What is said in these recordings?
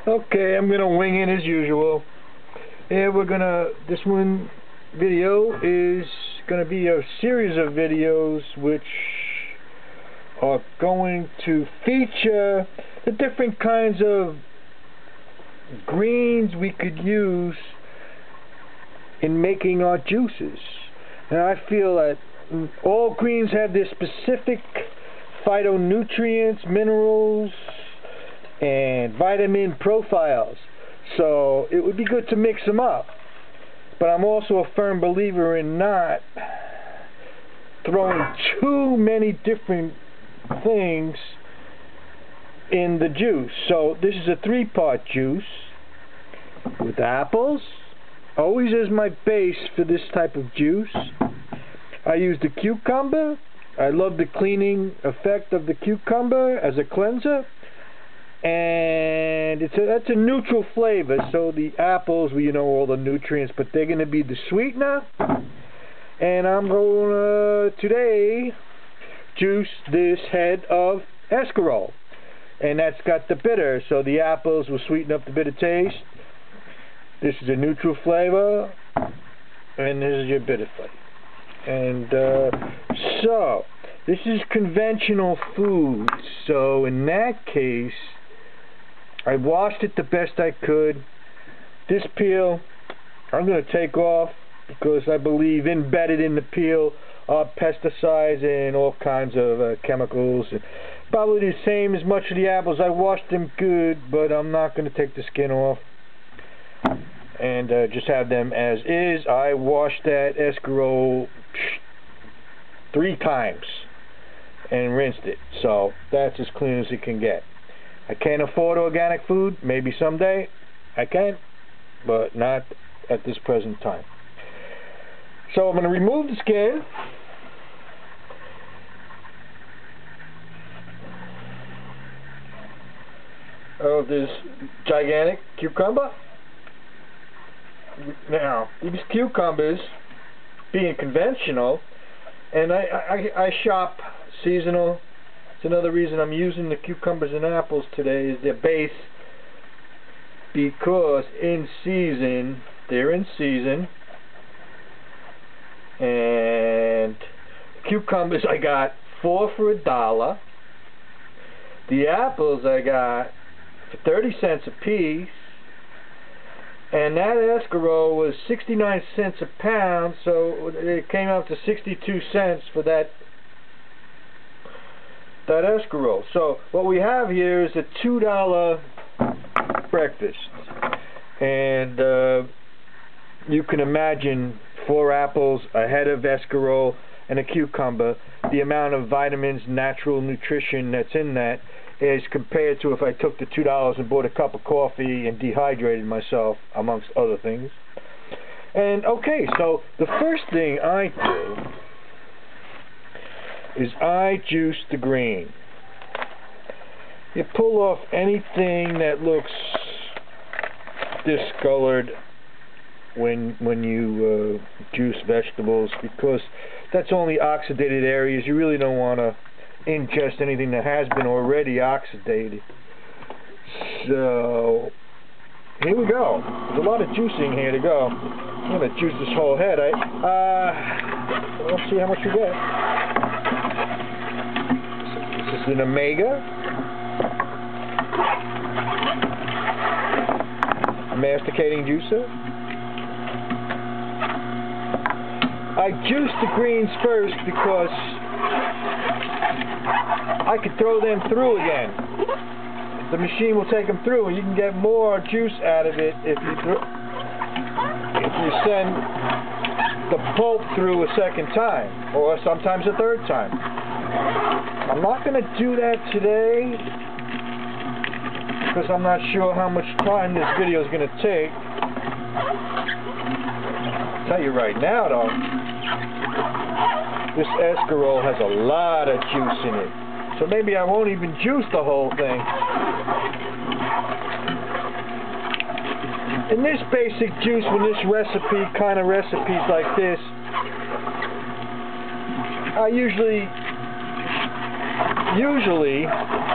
Okay, I'm gonna wing it as usual. And this video is gonna be a series of videos which are going to feature the different kinds of greens we could use in making our juices. And I feel that all greens have their specific phytonutrients, minerals, and vitamin profiles, so it would be good to mix them up. But I'm also a firm believer in not throwing too many different things in the juice. So this is a 3-part juice with apples, always as my base for this type of juice. I use the cucumber. I love the cleaning effect of the cucumber as a cleanser. And that's a neutral flavor, so the apples, well, you know all the nutrients, but they're going to be the sweetener. And I'm going to today juice this head of Escarole, and that's got the bitter, so the apples will sweeten up the bitter taste. This is a neutral flavor, and this is your bitter flavor. And so this is conventional food, so in that case I washed it the best I could. This peel I'm going to take off because I believe embedded in the peel are pesticides and all kinds of chemicals. Probably the same as much of the apples. I washed them good, but I'm not going to take the skin off and just have them as is. I washed that Escarole 3 times and rinsed it, so that's as clean as it can get. I can't afford organic food. Maybe someday I can, but not at this present time. So I'm going to remove the skin. Of this gigantic cucumber. Now, these cucumbers, being conventional, and I shop seasonal. It's another reason I'm using the cucumbers and apples today, is their base, because in season, they're in season. And cucumbers I got 4 for $1. The apples I got for 30 cents a piece. And that Escarole was 69 cents a pound, so it came out to 62 cents for that Escarole. So what we have here is a $2 breakfast, and you can imagine 4 apples, a head of Escarole, and a cucumber. The amount of vitamins, natural nutrition that's in that is compared to if I took the $2 and bought a cup of coffee and dehydrated myself, amongst other things. And okay, so the first thing I do is I juice the green. You pull off anything that looks discolored when you juice vegetables, because that's only oxidated areas. You really don't want to ingest anything that has been already oxidated. So here we go. There's a lot of juicing here to go. I'm going to juice this whole head. Let's see how much we get. This is an Omega. A masticating juicer. I juiced the greens first because I could throw them through again. The machine will take them through, and you can get more juice out of it if you send the pulp through a second time, or sometimes a third time. I'm not going to do that today because I'm not sure how much time this video is going to take. I'll tell you right now, though, this Escarole has a lot of juice in it. So maybe I won't even juice the whole thing. In this basic juice, when this recipe, kind of recipes like this, I usually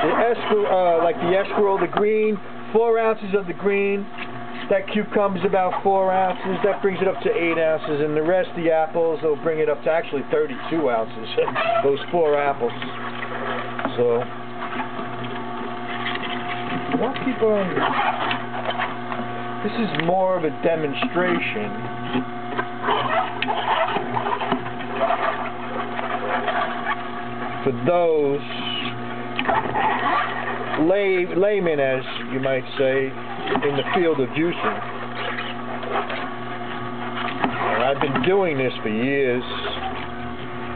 the Escarole, like the Escarole, the green, 4 ounces of the green. That cucumber's about 4 ounces. That brings it up to 8 ounces, and the rest of the apples will bring it up to actually 32 ounces. Those 4 apples. So I'll keep on. This is more of a demonstration. For those laymen, as you might say, in the field of juicing. And I've been doing this for years.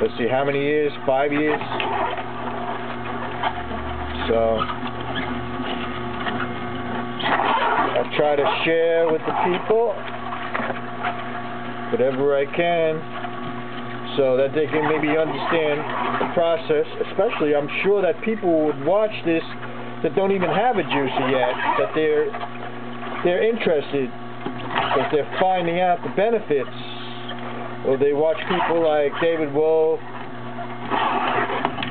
Let's see, how many years? 5 years? So I try to share with the people whatever I can, so that they can maybe understand the process. Especially, I'm sure that people would watch this that don't even have a juicer yet, that they're interested because they're finding out the benefits. Or they watch people like David Wolf,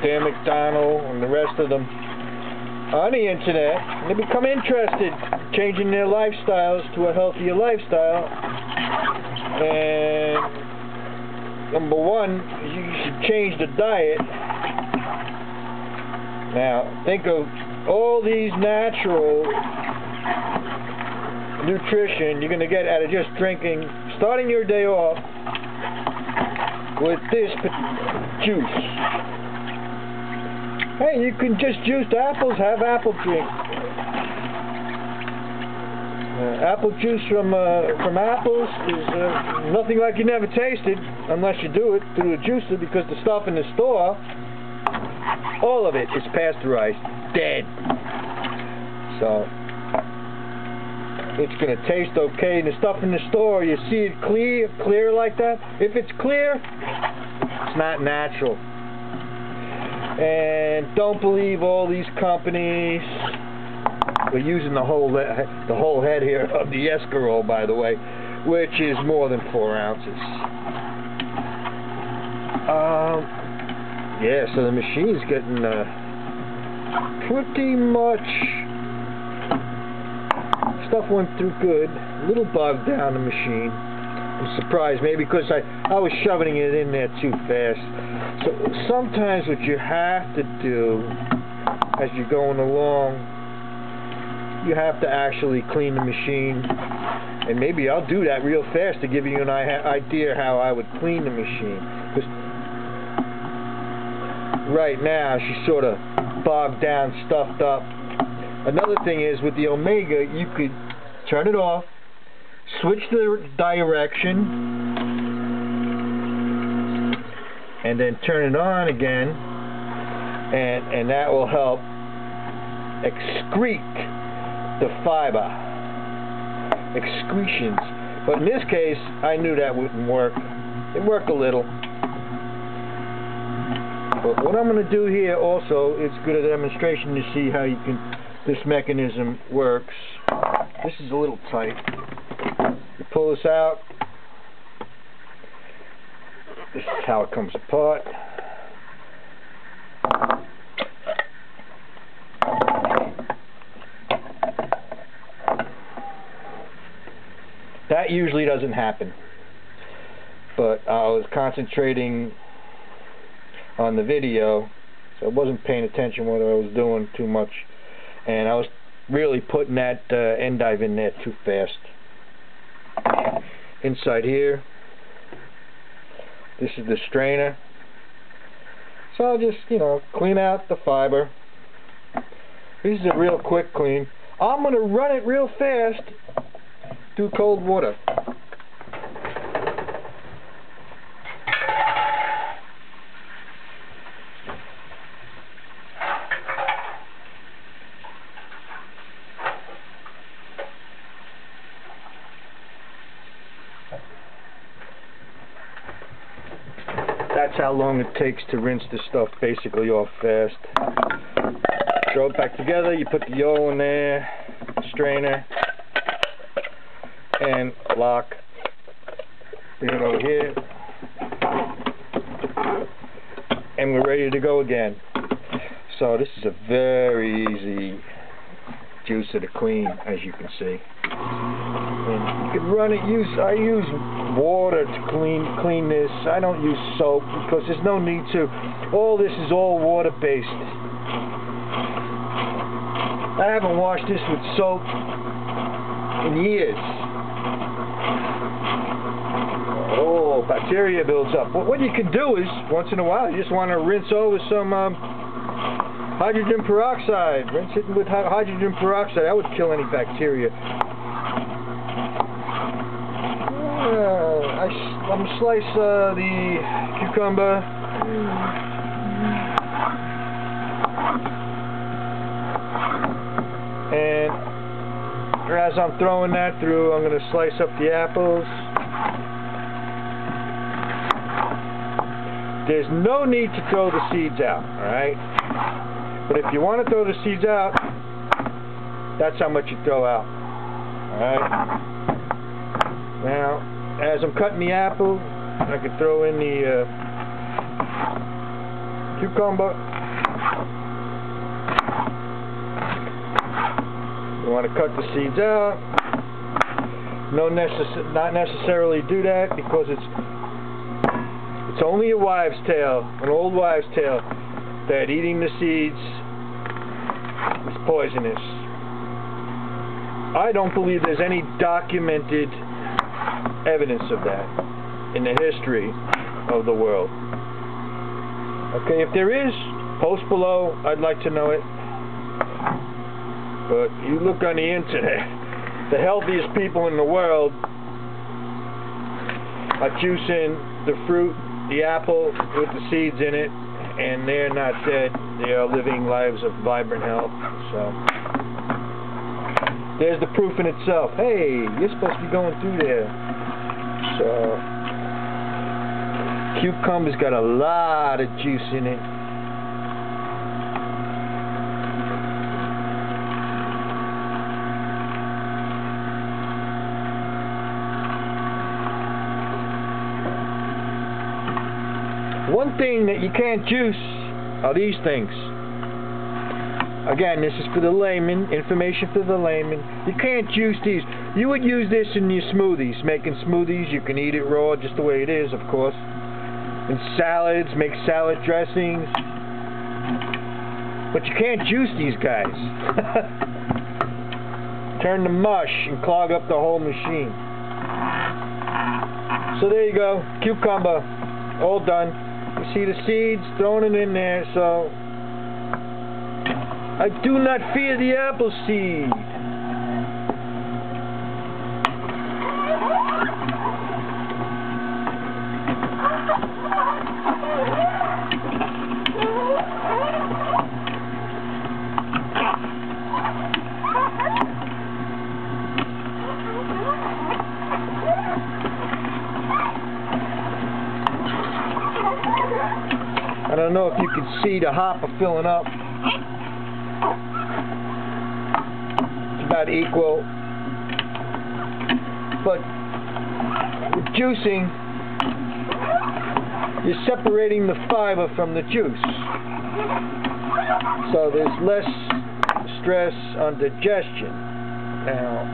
Dan McDonald, and the rest of them on the internet, and they become interested, changing their lifestyles to a healthier lifestyle. And number one, you should change the diet. Now, think of all these natural nutrition you're going to get out of just drinking, starting your day off with this juice. Hey, you can just juice apples, have apple drink. Apple juice from apples is nothing like you never tasted, unless you do it through a juicer, because the stuff in the store, all of it is pasteurized, dead. So it's going to taste okay. And the stuff in the store, you see it clear like that. If it's clear, it's not natural. And don't believe all these companies. We're using the whole head here of the Escarole, by the way, which is more than 4 ounces. Yeah, so the machine's getting pretty much, stuff went through good, a little bogged down the machine. I'm surprised, maybe because I was shoving it in there too fast. So sometimes what you have to do as you're going along, you have to actually clean the machine. And maybe I'll do that real fast to give you an idea how I would clean the machine. Because right now she's sort of bogged down, stuffed up. Another thing is, with the Omega, you could turn it off, switch the direction, and then turn it on again, and that will help excrete the fiber. Excretions. But in this case, I knew that wouldn't work. It worked a little. But what I'm going to do here also is good a demonstration to see how you can, this mechanism works. This is a little tight. You pull this out. This is how it comes apart. That usually doesn't happen. But I was concentrating on the video, so I wasn't paying attention what I was doing too much, and I was really putting that endive in there too fast. Inside here, this is the strainer, so I'll just, clean out the fiber. This is a real quick clean. I'm going to run it real fast through cold water. That's how long it takes to rinse this stuff basically off fast. Throw it back together, you put the oil in there, strainer, and lock. Bring it over here. And we're ready to go again. So this is a very easy juicer to clean, as you can see. And you can run it. I use water to clean this. I don't use soap because there's no need to. All this is all water based. I haven't washed this with soap in years. Oh, bacteria builds up. What you can do is, once in a while, you just want to rinse over some hydrogen peroxide. Rinse it with hydrogen peroxide. That would kill any bacteria. I'm going to slice the cucumber. And as I'm throwing that through, I'm going to slice up the apples. There's no need to throw the seeds out, alright? But if you want to throw the seeds out, that's how much you throw out. Alright? Now, as I'm cutting the apple, I can throw in the cucumber. You want to cut the seeds out. Not necessarily do that because it's only a wives' tale, an old wives' tale, that eating the seeds is poisonous. I don't believe there's any documented evidence of that in the history of the world. Okay, if there is, post below. I'd like to know it. But you look on the internet, the healthiest people in the world are juicing the fruit, the apple with the seeds in it, and they're not dead. They are living lives of vibrant health. So there's the proof in itself. Hey, you're supposed to be going through there. So cucumber's got a lot of juice in it. One thing that you can't juice are these things. Again, this is for the layman, information for the layman. You can't juice these. You would use this in your smoothies. Making smoothies, you can eat it raw just the way it is, of course. In salads, make salad dressings. But you can't juice these guys. Turn to mush and clog up the whole machine. So there you go, cucumber, all done. You see the seeds, throwing it in there, so I do not fear the apple seed. I don't know if you can see the hopper filling up. It's about equal. But with juicing, you're separating the fiber from the juice. So there's less stress on digestion. Now,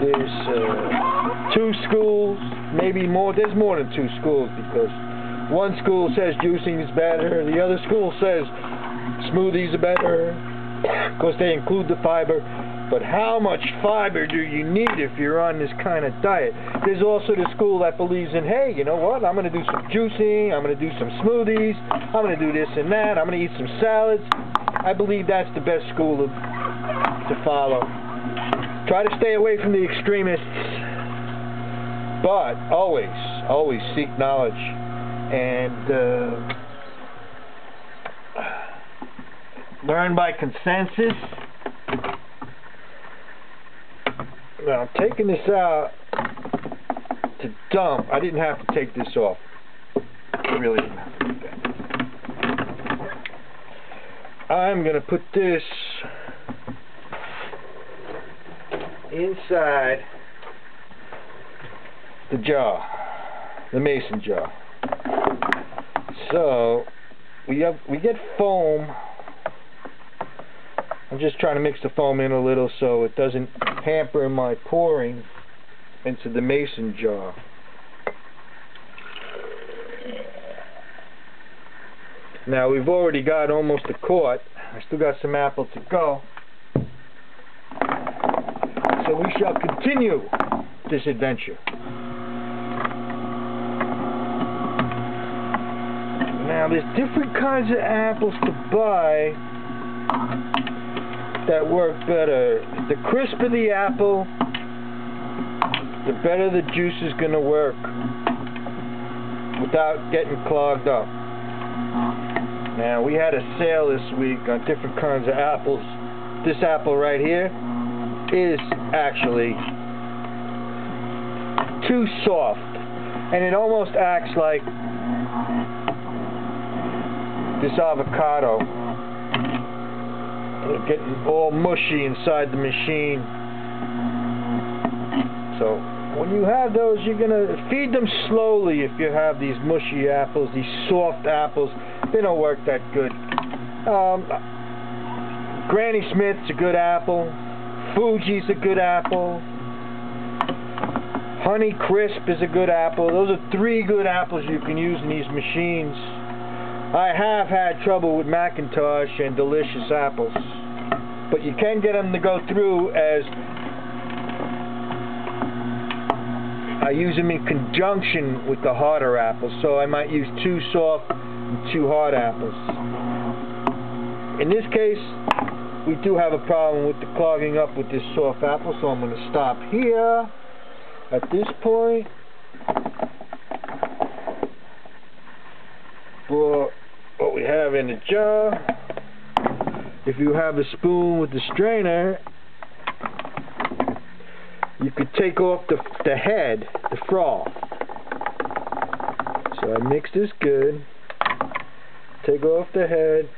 there's two schools, maybe more. There's more than two schools because one school says juicing is better, the other school says smoothies are better because they include the fiber. But how much fiber do you need if you're on this kind of diet? There's also the school that believes in, hey, you know what, I'm going to do some juicing, I'm going to do some smoothies, I'm going to do this and that, I'm going to eat some salads. I believe that's the best school to follow. Try to stay away from the extremists, but always seek knowledge. And learn by consensus. Now I'm taking this out to dump. I didn't have to take this off. I really didn't have to do that. I'm going to put this inside the jar, the mason jar. So we get foam I'm just trying to mix the foam in a little so it doesn't hamper my pouring into the mason jar. Now we've already got almost a quart. I still got some apple to go. So we shall continue this adventure. Now there's different kinds of apples to buy that work better. The crisper the apple, the better the juice is going to work without getting clogged up. Now we had a sale this week on different kinds of apples. This apple right here is actually too soft, and it almost acts like this avocado. It'll get all mushy inside the machine. So when you have those, you're gonna feed them slowly. If you have these mushy apples, these soft apples, they don't work that good. Granny Smith's a good apple. Fuji's a good apple. Honey Crisp is a good apple. Those are 3 good apples you can use in these machines. I have had trouble with Macintosh and Delicious apples, but you can get them to go through, as I use them in conjunction with the harder apples, so I might use 2 soft and 2 hard apples. In this case, we do have a problem with the clogging up with this soft apple, so I'm going to stop here at this point. For what we have in the jar, if you have a spoon with the strainer, you could take off the head, the froth. So I mix this good, take off the head,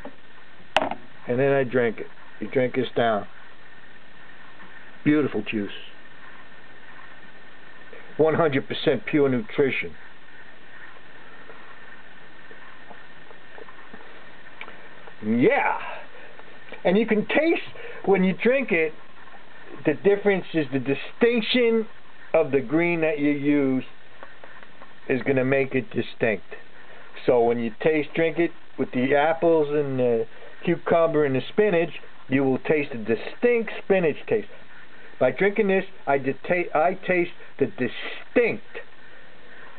and then I drink it. You drink this down. Beautiful juice. 100% pure nutrition. Yeah. And you can taste, when you drink it, the difference is the distinction of the green that you use is going to make it distinct. So when you drink it with the apples and the cucumber and the spinach, you will taste a distinct spinach taste. By drinking this, I taste the distinct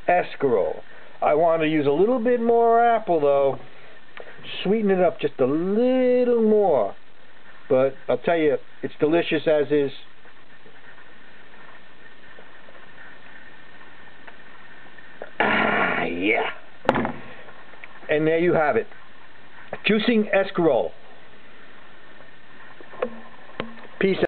Escarole. I want to use a little bit more apple though. Sweeten it up just a little more. But I'll tell you, it's delicious as is. Ah, yeah. And there you have it. Juicing Escarole. Peace out.